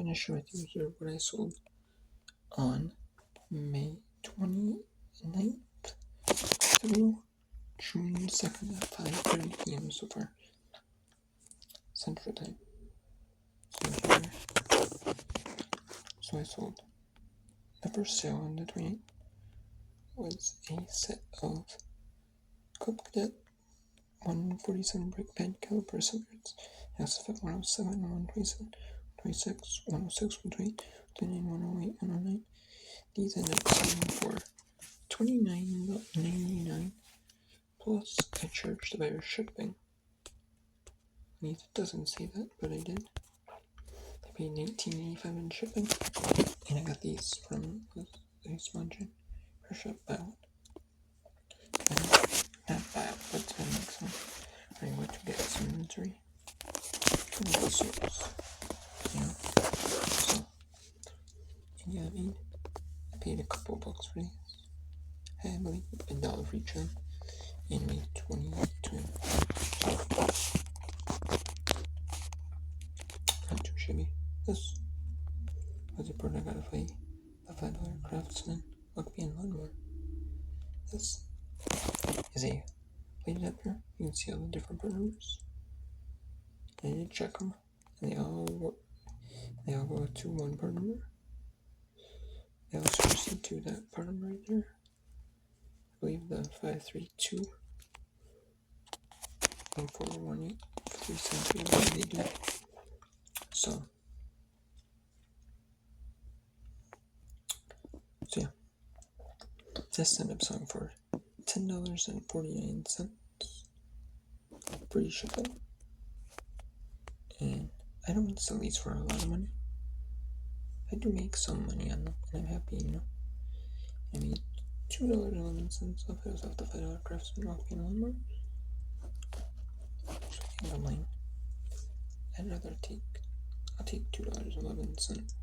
to share with you here what I sold on May 29th through June 2nd at 5:30 p.m. so far, Central Time. So I sold. The first sale on the 28th was a set of Cub Cadet 147 brake pad caliper cylinders, SFF 107, 127, 126, 106, 128, 129, 108, 109. These ended up selling for $29.99 plus I charged the buyer shipping. It doesn't say that, but I did. I paid $19.85 in shipping, and I got these from a smudge and brush up buyout. Not buyout, but it's gonna make some. I went to get some inventory. So, yeah, I paid a couple bucks for these. I believe $1 for each one, and made 22. Not too shabby. This was a product out of the $5 Craftsman Buckby and Lawnmower. This is a plate adapter. You can see all the different part numbers. I did check them, and they all go to one part number. They also proceed to that part number right there. I believe the 532 1418 3 they do. So yeah, this ended up selling for $10.49 free shipping, and I don't sell these for a lot of money. I do make some money on them, and I'm happy, I made $2.11 off. It was off the $5 Craftsman Buckby and Lawnmower. So I think I'm like, I'll take $2.11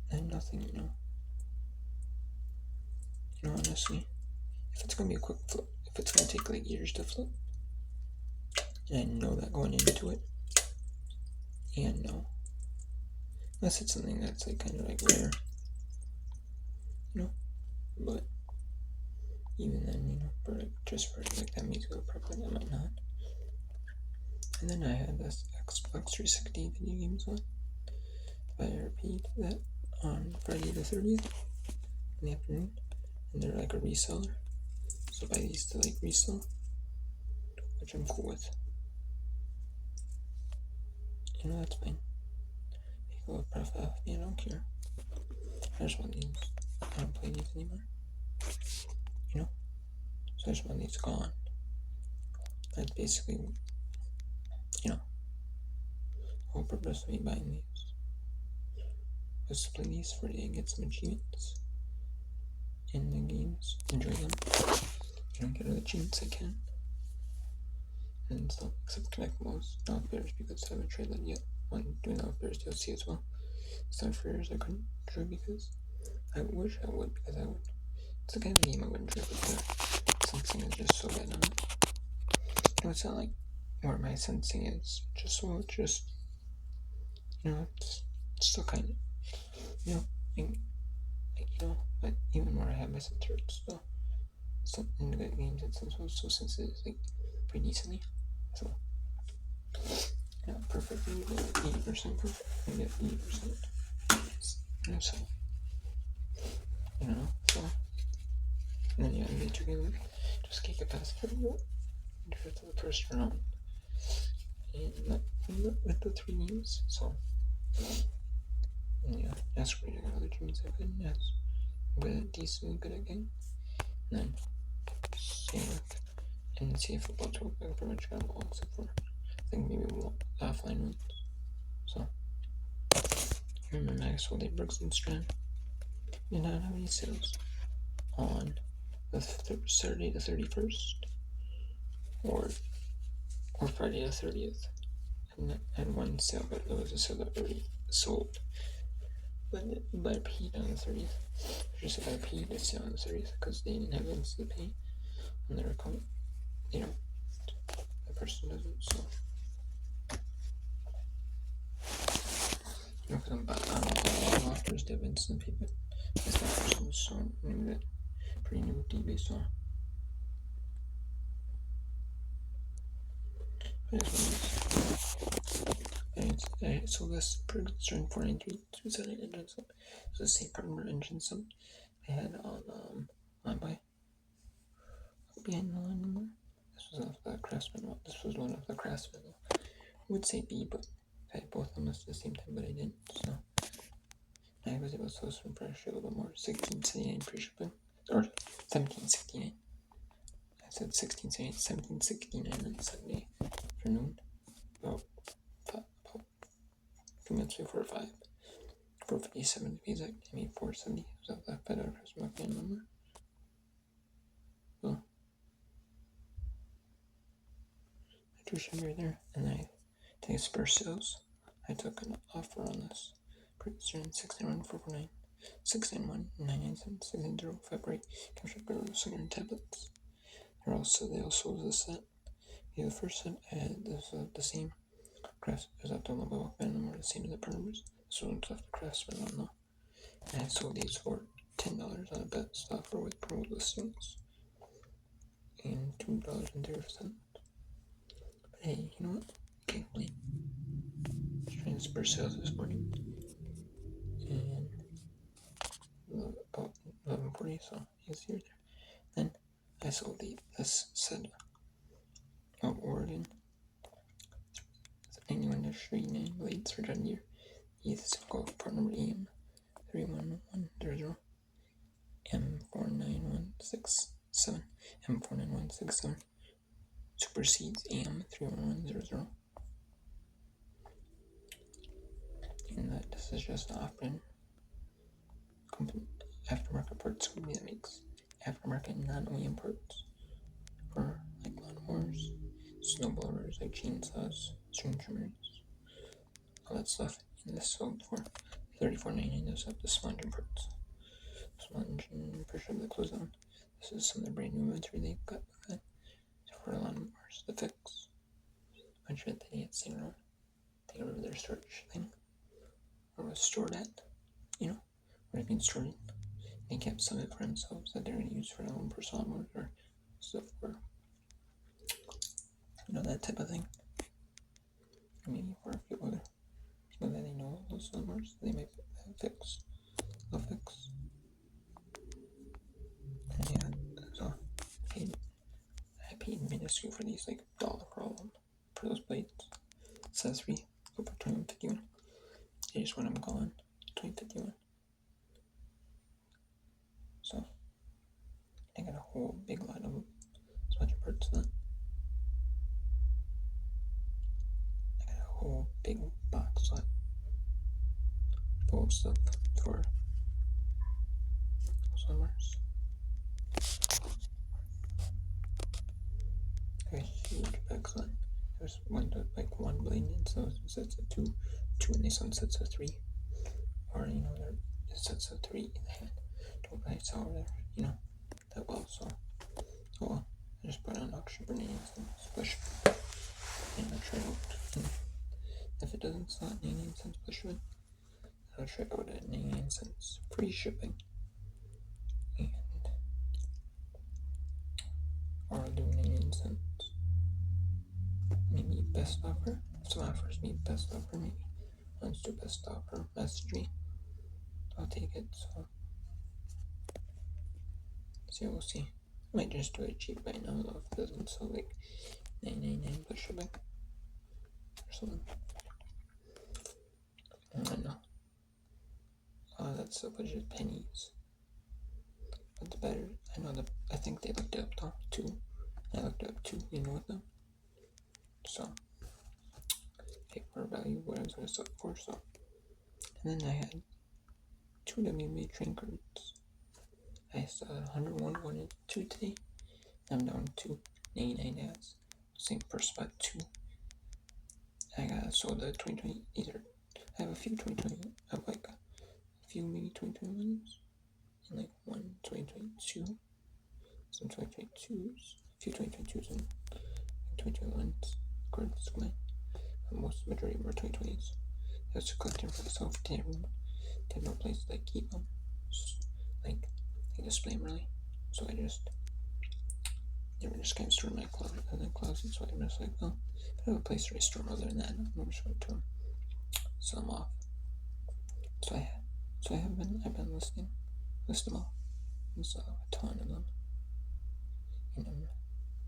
and nothing, honestly, if it's gonna be a quick flip, if it's gonna take like years to flip, and I know that going into it, and unless it's something that's like kind of like rare, but even then, just for like that musical purpose, I might not. And then I had this Xbox 360 video games one. I repeat that on Friday the 30th in the afternoon, and they're like a reseller. So buy these to like resell, which I'm cool with. That's fine. Make a little profit off me, I don't care. I just want these. I don't play these anymore. So I just want these gone. That's basically, the whole purpose of me buying these. Was to play these for the get some achievements in the games, enjoy them. Get all the achievements I can. And stuff, except collect most Outbears because I haven't tried that yet. I'm doing Outbears DLC as well. Some fears I couldn't try because I wish I would, because I would. It's the kind of game I would enjoy, but the sensing is just so bad on it. It's not like where my sensing is, it's still kind of, but even where I have my sensor, it's still, in the good games, it's so sensitive, like, pretty decently. So, perfectly, 80% perfect, I get 80%. So, so, and then, I need to just kick it past for the first round. And with the 3 games, so, that's great. I got other teams I couldn't ask. I'm decently good at game. And then, see football tour, I pretty much got them all except for, I think maybe one offline ones. So, remember Maxwell, Brooks, and Strand did not have any sales on the Saturday the 31st or Friday the 30th. And one sale, but it was a sale that already sold. But I paid on the 30th. Just I paid the sale on the 30th because they didn't have instant pay on their account. The person doesn't, so. Because I'm buying authors, Devins, and people. This person was so new that pretty new DB, so I just want so this prediction 493 engine sub. So the same partner engine sub I had on my behind the line number. This was of the Craftsman one. This was one of the Craftsman. I would say B, but I had both of them at the same time, but I didn't. So I was able to source from fresh a little bit more. 1679 pre-shipping or 1769. I said 1678, 1769 on Sunday afternoon. About 2 minutes before 5. 457 to be exact. I mean 470. So that better across my fan number. So I drew sugar there, and I take spur sales. I took an offer on this. Producer 691 691 997 690 February. Capture Burrow Cigarette tablets. They also was a set. The first set I had the same crafts as I've done about and the same as the primers. This one's off the Craftsman on though. And I sold these for $10 on a bet offer with pro listings and $2.30. But hey, you know what? Can't complain. Transfer sales this morning and about 11:40, so he's here there. Then I sold this set of Oregon 91-39 blades for John Deere. He's called part number EM 31100 M49167 M49167 supersedes AM 31100. And that this is just an off-brand company, aftermarket parts company that makes aftermarket non-OEM parts for like lawnmowers, snowblowers, like chainsaws, string trimmers, all that stuff. And this sold for $34.99. Those have the sponging parts. Sponging pressure of the close down. This is some of the brand new inventory they've got for the lawnmowers, the fix. I'm sure that they had seen around. They go over their storage thing. Or was stored at, you know, where it's being stored in. They kept some of it for themselves that they're going to use for their own personal lawnmowers or stuff for, you know, that type of thing. Or maybe for a few other people that they know those lawnmowers, they might fix. They'll fix. And yeah, so I paid minuscule for these, like $1 for all of them, for those blades. Accessory, go for $21.51. I just when I'm gone, $20.51. So I got a whole big line of bunch of parts then. I got a whole big box lot full of stuff for summers. A huge box lot. There's one blade in so it sets of two and these one sets of 3. Or you know, they're sets of 3 in the hand. Don't buy it over there, you know, that well, so oh well. I just put on auction for names and splish and I'll try out. And if it doesn't slot 99 cents plus shipping, I'll try out at 99 cents free shipping. And or I'll do 99 cents. Maybe best offer. If someone offers me best offer, maybe let's do best offer. Message me. I'll take it. So we'll see. I might just do it cheap right now though if it doesn't sell like $9.99 plus shipping or something. I don't know. That stuff was just pennies. But the better, I think they looked it up though too. I looked it up too, you know, with them. So, pay for value what I was going to sell it for. So, and then I had 2 WMA train cards. I saw 101 wanted 2 today. I'm down to 99 as same for spot 2. I got sold the 2020 either. I have a few 2020. I have like a few maybe 2021s and like one 2022, some 2022s, a few 2022s and 2021s. Cards mine. Most majority were 2020s. Just collecting for myself to have no place to like keep them, like display them really. So I just they were just kind of stored in my closet. So I'm just like, oh, I have a place to store them. Other than that, I'm gonna show it to them, sell them off. So I've been list them off. And so a ton of them, and I'm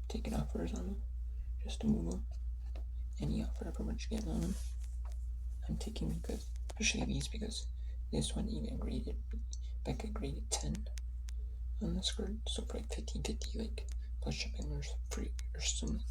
taking offers on them just to move them. Any offer I pretty much get on them, I'm taking because especially these because this one even graded Becca graded 10 on the skirt, so for like 15.50 like plus shipping or free or something.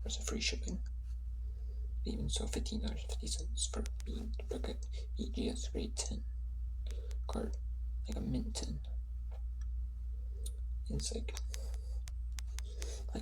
There's a free shipping. Even so, $15.50 for Becca BGS grade 10 card, like a mint 10. It's like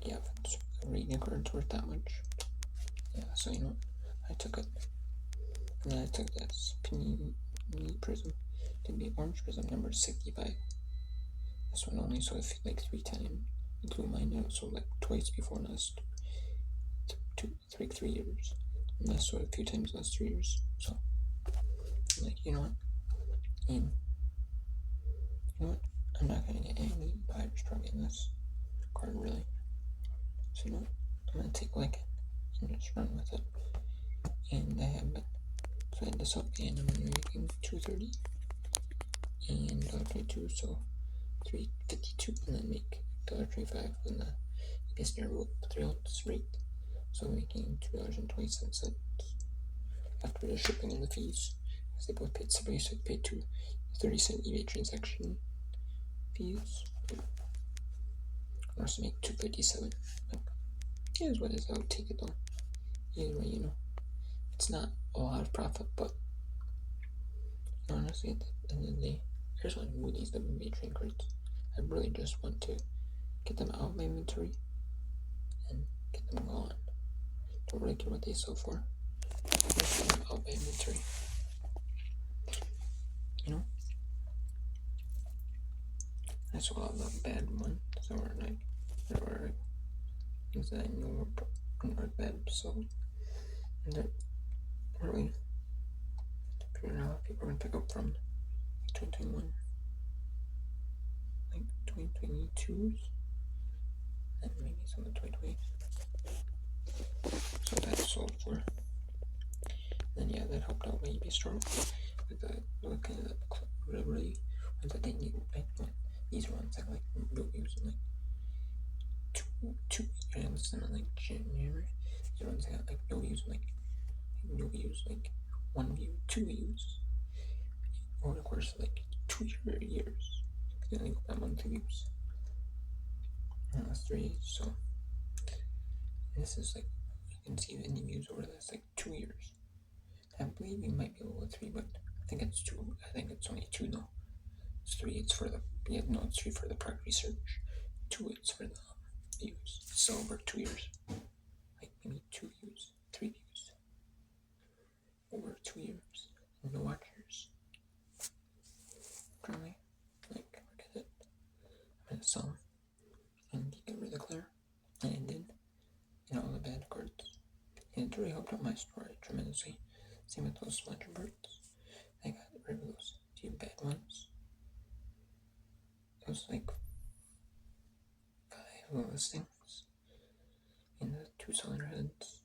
yeah, if a rating card's worth that much. Yeah, so you know, I took it. And then I took this Panini Prism to be orange prism number 65. This one only sold like 3 times, including mine. It sold like twice before last 3 years. And I sold a few times last 3 years. So, like, you know what? And you know what? I'm not gonna get any buyers from getting this card really. So you know what? I'm gonna take like it and just run with it. And I have been. So I had this up and I'm making 230 and $1.22, so 352, and then make $1.25 in the Disney rule 3-ounce rate. So I'm making $2.27 after the shipping and the fees, because they both paid separately. So I paid 30-cent eBay transaction fees. I also make $2.57. Here's what it is. I'll take it though. Either way, you know, it's not a lot of profit, but honestly, at the end of the day, I just want to move these WBA train cards. I really just want to get them out of my inventory and get them gone. Don't really care what they sell for. Just get them out of my inventory. You know? I saw all the bad ones that were like, things that I knew were bad, so they're really figuring out if people are gonna pick up from 2021, like 2022s, and maybe some of the 2020s. So that sold for. And yeah, that helped out my eBay store with the kind of really ones that they need. Like these ones that like you'll use in like two years in like January. These ones that like you'll use like one view, 2 views, over the course of like 2 years. They only go by monthly views. And that's 3. So this is like you can see any views over that's like 2 years. I believe you might be able to 3, but I think it's 2. I think it's only 2 though. It's 3. It's for the it's 3 for the product research. 2 it's for the views. So over 2 years, like maybe 2 views, 3 views over 2 years. No watchers. Currently, like look at it. I'm gonna sell them and get rid of the clear, and it did. You know, all the bad cards. And it really helped out my storage tremendously. Same with those Splinter Birds. I got rid of those 2 bad ones. It was like 5 listings. And the 2 cylinder heads,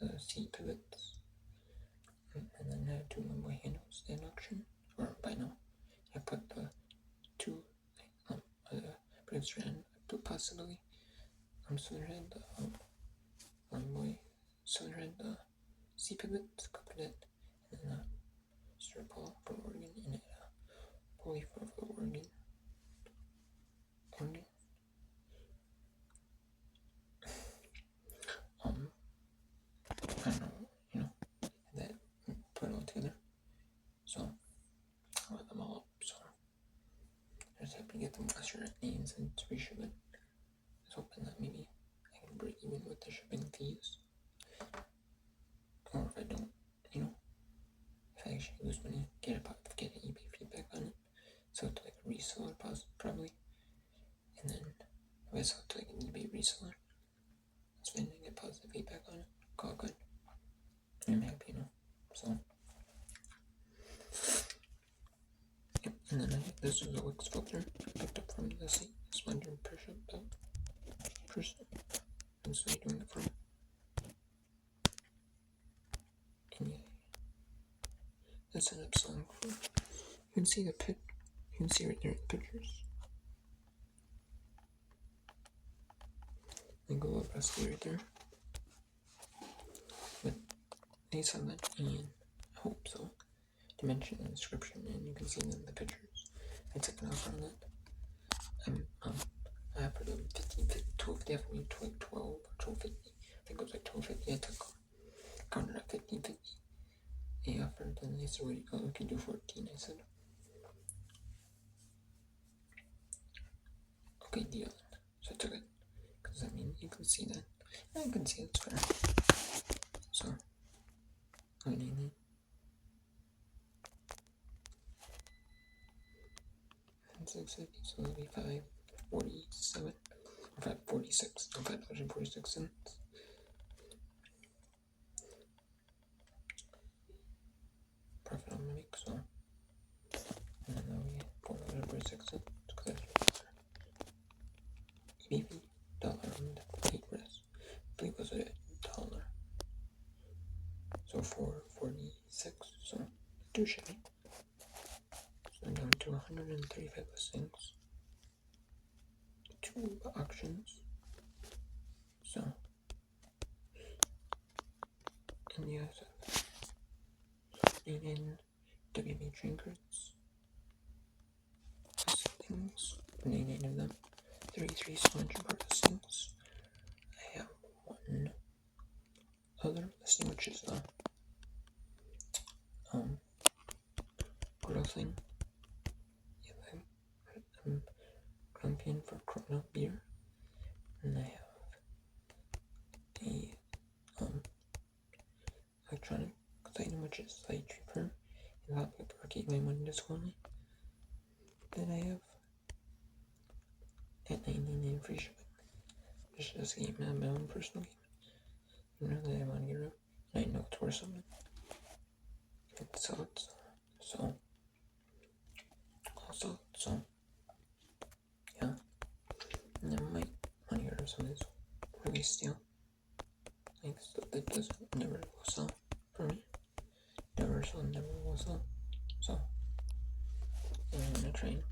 the seat pivots, and then I had 2 limbo handles in auction, or by now. I put the 2 producer and I put possibly cylinder head, limbo cylinder head, seat pivot, covered it, and then strip ball for organ, and a pulley for the organ. I don't know, you know, that put it all together. So I let them all up. So I just have to get them faster names and to reship it. I was hoping that maybe I can break even with the shipping fees. Or if I don't, you know, if I actually lose money, get an eBay feedback on it. So to like a reseller probably. And then if I sell it to like an eBay reseller, that's when I get positive feedback on it. Call good. I'm happy, you know. So This is a Wix filter I picked up from the Splendor person. And so you're doing it from. And yeah, let's set up song for. You can see the pit. You can see right there in the pictures. And go a little rusty right there. But these have that in, I hope so, dimension in the description, and you can see them in the pictures. I took an offer on that. I offered them 1250, offered me 12 or 1250. I think it was like 1250. I took counter at 1550. They offered, and they said, we can do 14. I said, okay, deal. So I took it. Because, I mean, you can see that. I can see it's fair. So, I mean, 650, so it'll be 547, or 546, no, 546 cents. Profit I'm gonna make, so, and then that'll be 446 cents, because that's EBV, dollar, and 8 rest. I believe it was $1. So 446, so 2 shipping. So down to 135 listings, 2 auctions. So, and you have 8 WB drinkers listings, 98 of them, 33 cylindrical listings. I have 1 other listing, which is growthing. Yeah, I'm champion for Corona beer, and I have a electronic item, which is slightly cheaper, and a lot of people are keeping my money discount only. Then I have at 99 free shipping. Just a game, my own personal game. You know that I want to get rid of, and I know it's worth something. So yeah. And I might want to get rid of some of this really steel. Like stuff that never will sell for me. Never will sell. So I'm gonna try and